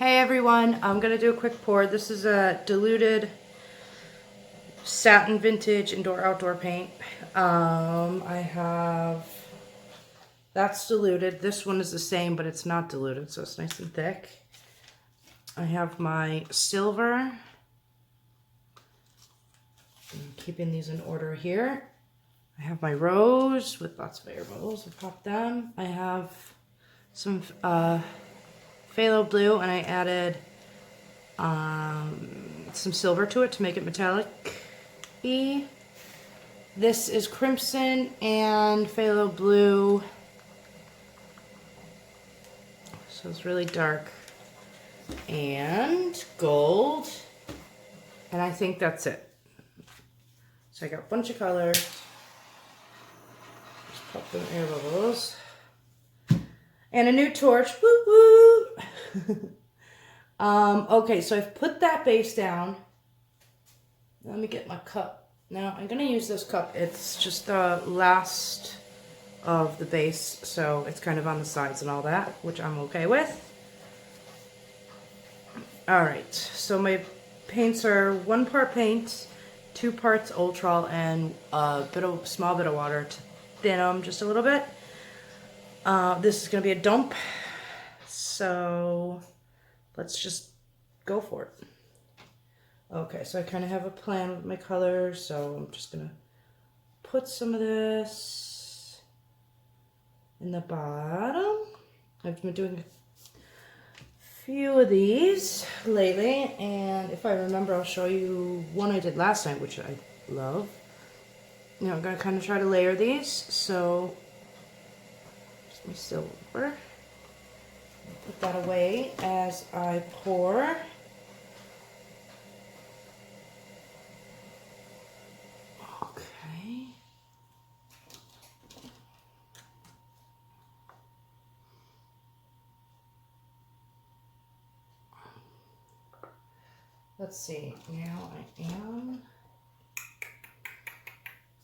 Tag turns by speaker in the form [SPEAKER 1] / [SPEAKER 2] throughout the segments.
[SPEAKER 1] Hey everyone, I'm going to do a quick pour. This is a diluted satin vintage indoor-outdoor paint. I have, that's diluted. This one is the same, but it's not diluted, so it's nice and thick. I have my silver. I'm keeping these in order here. I have my rose with lots of air bubbles. I popped them. I have some phthalo blue, and I added some silver to it to make it metallic-y. This is crimson and phthalo blue, so it's really dark, and gold, and I think that's it. So I got a bunch of colors. Just pop them air bubbles. And a new torch. Woo woo! Okay, so I've put that base down. Let me get my cup. Now I'm gonna use this cup. It's just the last of the base, so it's kind of on the sides and all that, which I'm okay with. Alright, so my paints are 1 part paint, 2 parts Owatrol, and a small bit of water to thin them just a little bit. This is going to be a dump, so let's just go for it. Okay, so I kind of have a plan with my colors, so I'm just going to put some of this in the bottom. I've been doing a few of these lately, and if I remember, I'll show you one I did last night, which I love. You know, I'm going to kind of try to layer these, so my silver. Put that away as I pour. Okay. Let's see. Now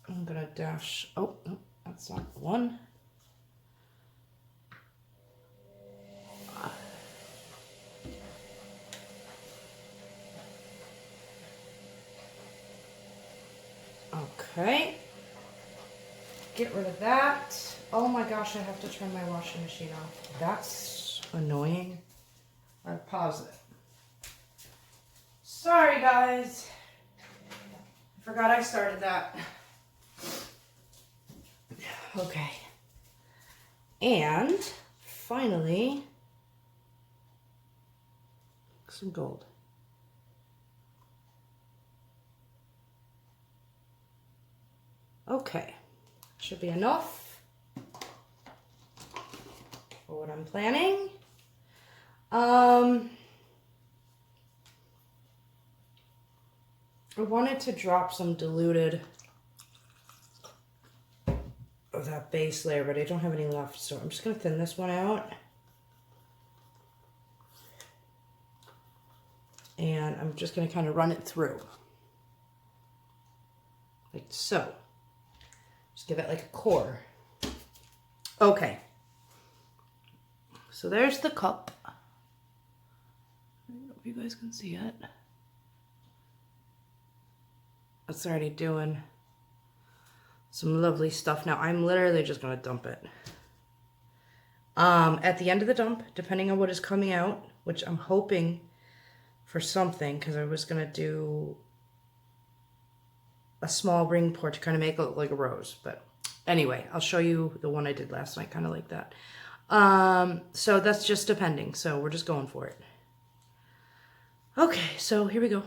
[SPEAKER 1] I'm gonna dash. Oh, no, that's not the one. Okay, get rid of that. Oh my gosh, I have to turn my washing machine off. That's annoying. I pause it. Sorry guys, I forgot I started that. Okay, and finally, some gold. Okay, should be enough for what I'm planning. I wanted to drop some diluted of that base layer, but I don't have any left, so I'm just going to thin this one out. And I'm just going to kind of run it through. Like so. Just give it like a core. Okay. So there's the cup. I don't know if you guys can see it. It's already doing some lovely stuff. Now I'm literally just going to dump it. At the end of the dump, depending on what is coming out, which I'm hoping for something, because I was going to do a small ring pour to kind of make it look like a rose. But anyway, I'll show you the one I did last night, kind of like that. So that's just depending. So we're just going for it. Okay, so here we go.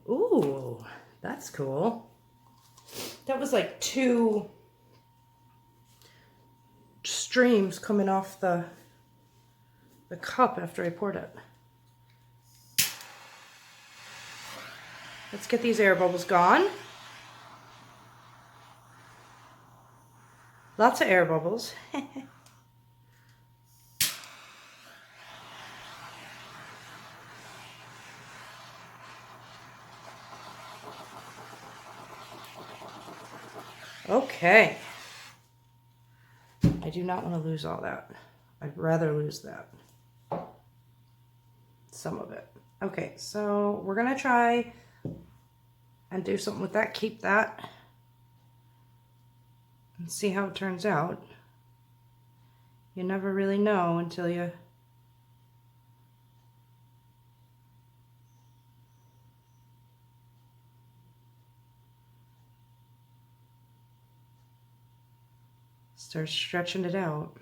[SPEAKER 1] Ooh, that's cool. That was like 2 streams coming off the cup after I poured it. Let's get these air bubbles gone. Lots of air bubbles. Okay. I do not want to lose all that. I'd rather lose that. Some of it. Okay, so we're going to try and do something with that. Keep that. And see how it turns out. You never really know until you... start stretching it out.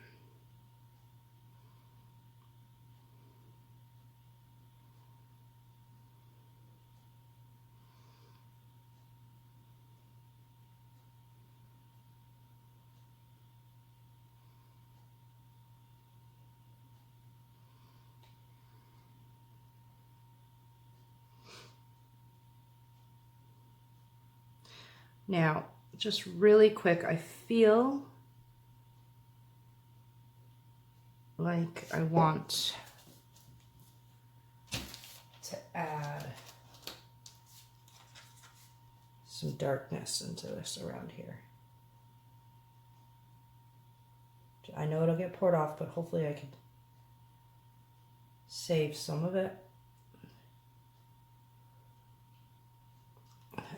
[SPEAKER 1] Now, just really quick, I feel like I want to add some darkness into this around here. I know it'll get poured off, but hopefully I can save some of it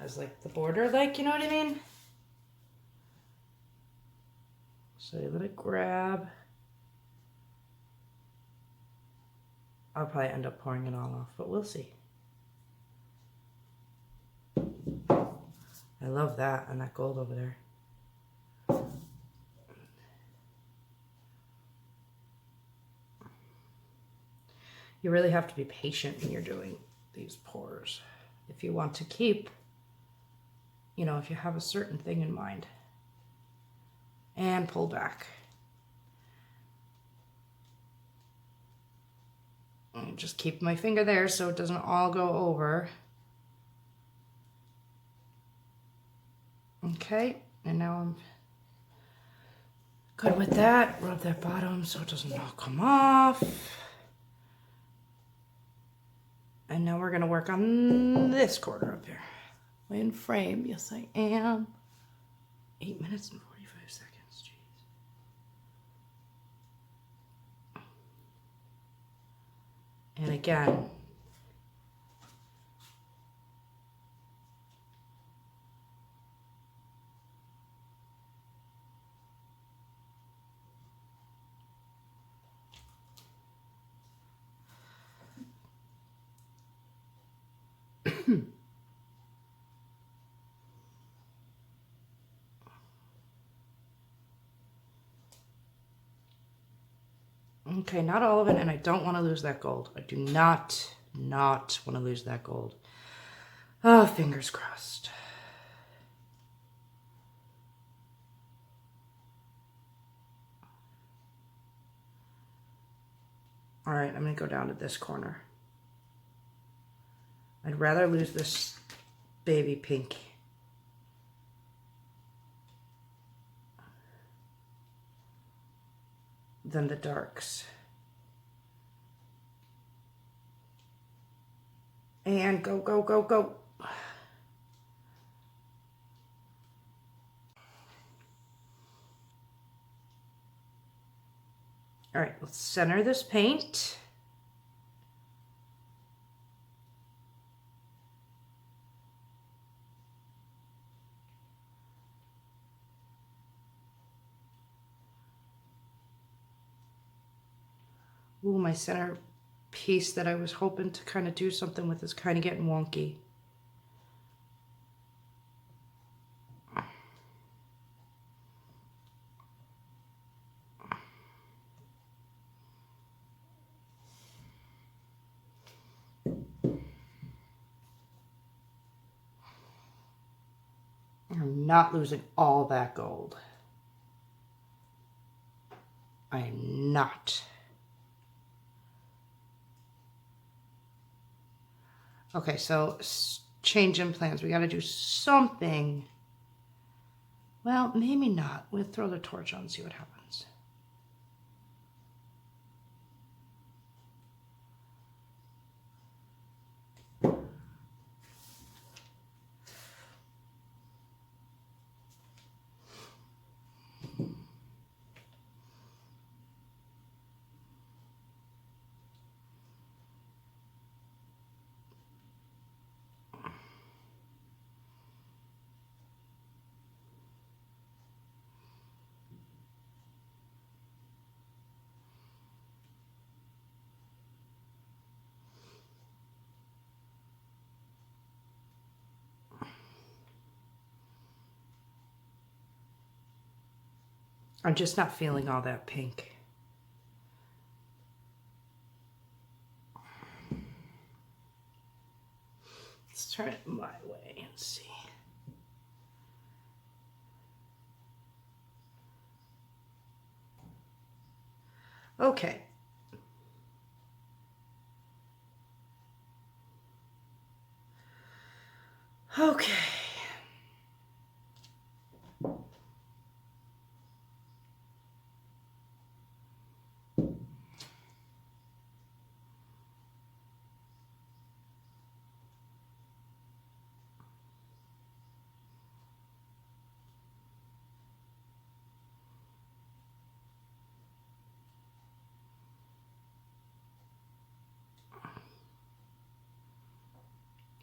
[SPEAKER 1] as like the border, like, you know what I mean? So you let it grab. I'll probably end up pouring it all off, but we'll see. I love that and that gold over there. You really have to be patient when you're doing these pours. If you want to keep, you know, if you have a certain thing in mind. And pull back. And just keep my finger there so it doesn't all go over. Okay, and now I'm good with that. Rub that bottom so it doesn't all come off. And now we're gonna work on this corner up here. Am I in frame? Yes, I am. 8 minutes and 45 seconds, jeez. And again, okay, not all of it, and I don't want to lose that gold. I do not want to lose that gold. Oh, fingers crossed. All right, I'm going to go down to this corner. I'd rather lose this baby pink. Than the darks. And go, go, go, go. All right, let's center this paint. Ooh, my center piece that I was hoping to kind of do something with is kind of getting wonky. I'm not losing all that gold. I am not. Okay, so change in plans. We got to do something. Well, maybe not. We'll throw the torch on and see what happens. I'm just not feeling all that pink. Let's turn it my way and see. Okay. Okay.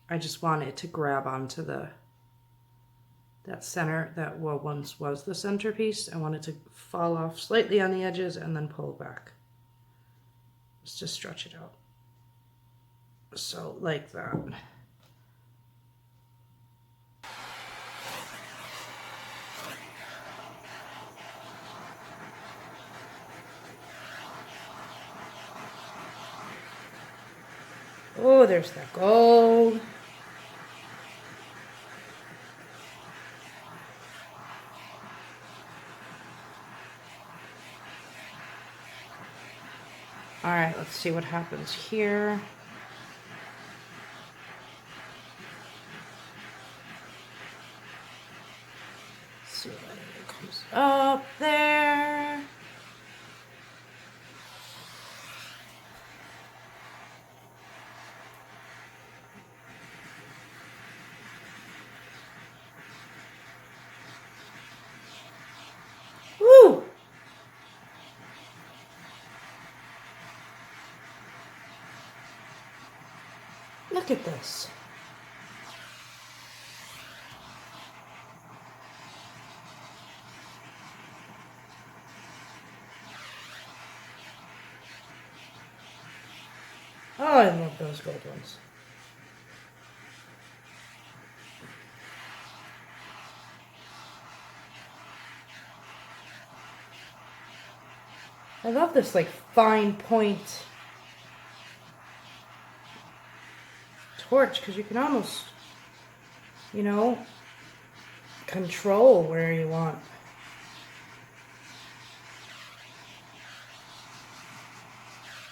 [SPEAKER 1] I just want it to grab onto that center that once was the centerpiece. I want it to fall off slightly on the edges and then pull back. Just to stretch it out. So like that. Oh, there's that gold. All right, let's see what happens here. Let's see what comes up there. Woo! Look at this. Oh, I love those gold ones. I love this like fine point torch because you can almost, you know, control where you want.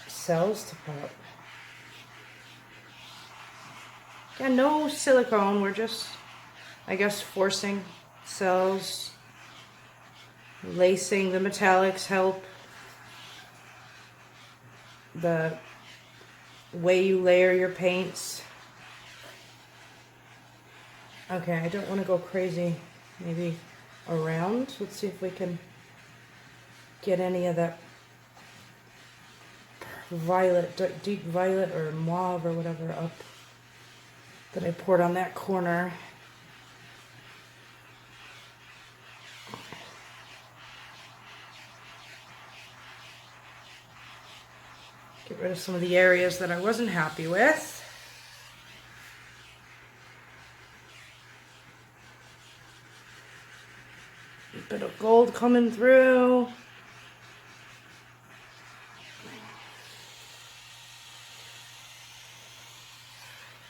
[SPEAKER 1] Cells to pop. Yeah, no silicone. We're just, I guess, forcing cells. Lacing the metallics help. The way you layer your paints. Okay, I don't want to go crazy. Maybe around. Let's see if we can get any of that violet, deep violet or mauve or whatever up that I poured on that corner. Get rid of some of the areas that I wasn't happy with. A bit of gold coming through.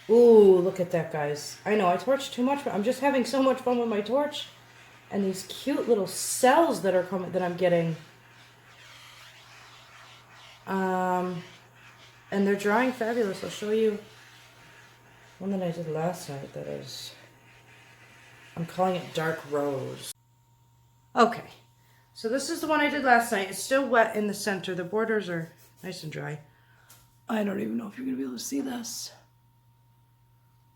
[SPEAKER 1] Ooh, look at that, guys. I know I torched too much, but I'm just having so much fun with my torch. And these cute little cells that are coming, that I'm getting. And they're drying fabulous. I'll show you one that I did last night that I'm calling it Dark Rose. Okay, so this is the one I did last night. It's still wet in the center. The borders are nice and dry. I don't even know if you're going to be able to see this.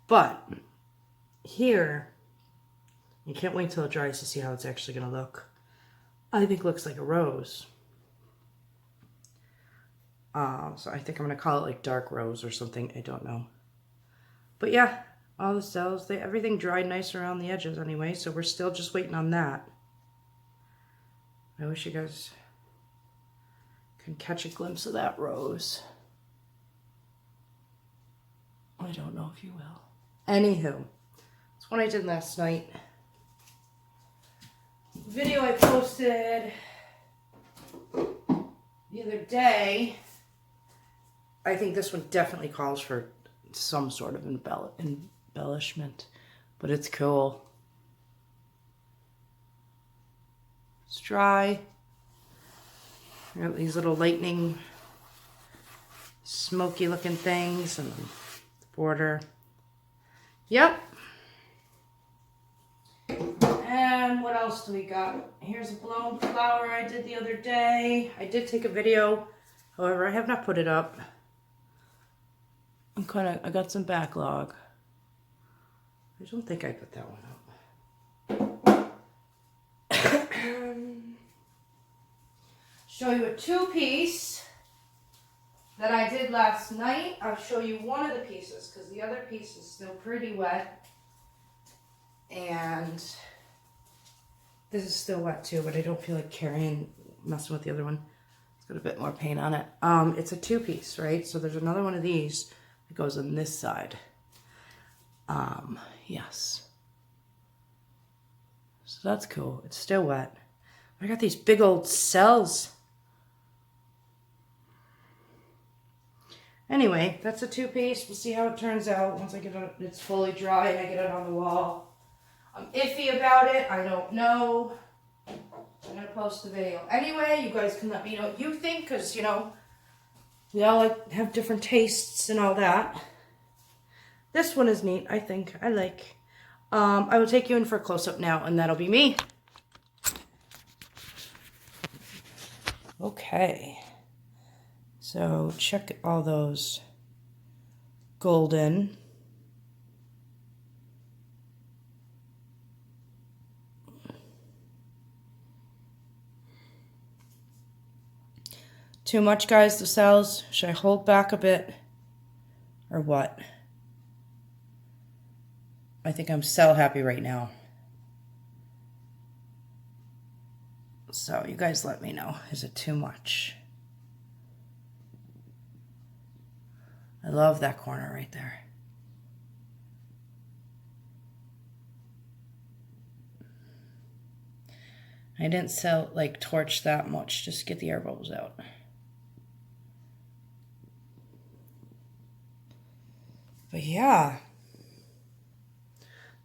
[SPEAKER 1] But here, you can't wait till it dries to see how it's actually going to look. I think it looks like a rose. So I think I'm going to call it like Dark Rose or something. I don't know. But yeah, all the cells, everything dried nice around the edges anyway. So we're still just waiting on that. I wish you guys can catch a glimpse of that rose. I don't know if you will. Anywho, that's what I did last night. Video I posted the other day. I think this one definitely calls for some sort of embellishment, but it's cool. It's dry. I got these little lightning, smoky looking things and the border. Yep. And what else do we got? Here's a blown flower I did the other day. I did take a video, however, I have not put it up. I got some backlog. I don't think I put that one up. Show you a two-piece that I did last night. I'll show you one of the pieces because the other piece is still pretty wet. And this is still wet too, but I don't feel like messing with the other one. It's got a bit more paint on it. It's a two-piece, right? So there's another one of these that goes on this side. Yes. So that's cool. It's still wet. I got these big old cells. Anyway, that's a two-piece. We'll see how it turns out once I get it. It's fully dry and I get it on the wall. I'm iffy about it. I don't know. I'm going to post the video. Anyway, you guys can let me know what you think because, you know, we all have different tastes and all that. This one is neat, I think. I like. I will take you in for a close-up now, and that'll be me. Okay. So check all those golden. Too much, guys, the cells. Should I hold back a bit? Or what? I think I'm so happy right now. So you guys let me know. Is it too much? I love that corner right there. I didn't torch that much. Just get the air bubbles out. But yeah.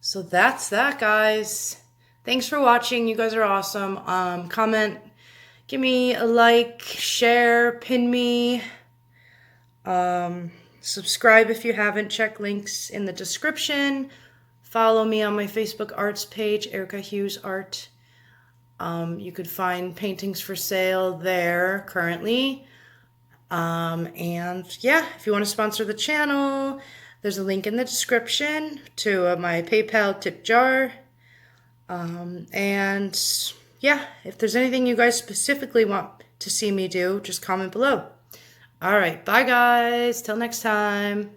[SPEAKER 1] So that's that, guys. Thanks for watching. You guys are awesome. Comment, give me a like, share, pin me. Subscribe if you haven't. Check links in the description. Follow me on my Facebook arts page, Erica Hughes Art. You could find paintings for sale there currently. And yeah, if you want to sponsor the channel, there's a link in the description to my PayPal tip jar. And yeah, if there's anything you guys specifically want to see me do, just comment below. All right, bye guys. Till next time.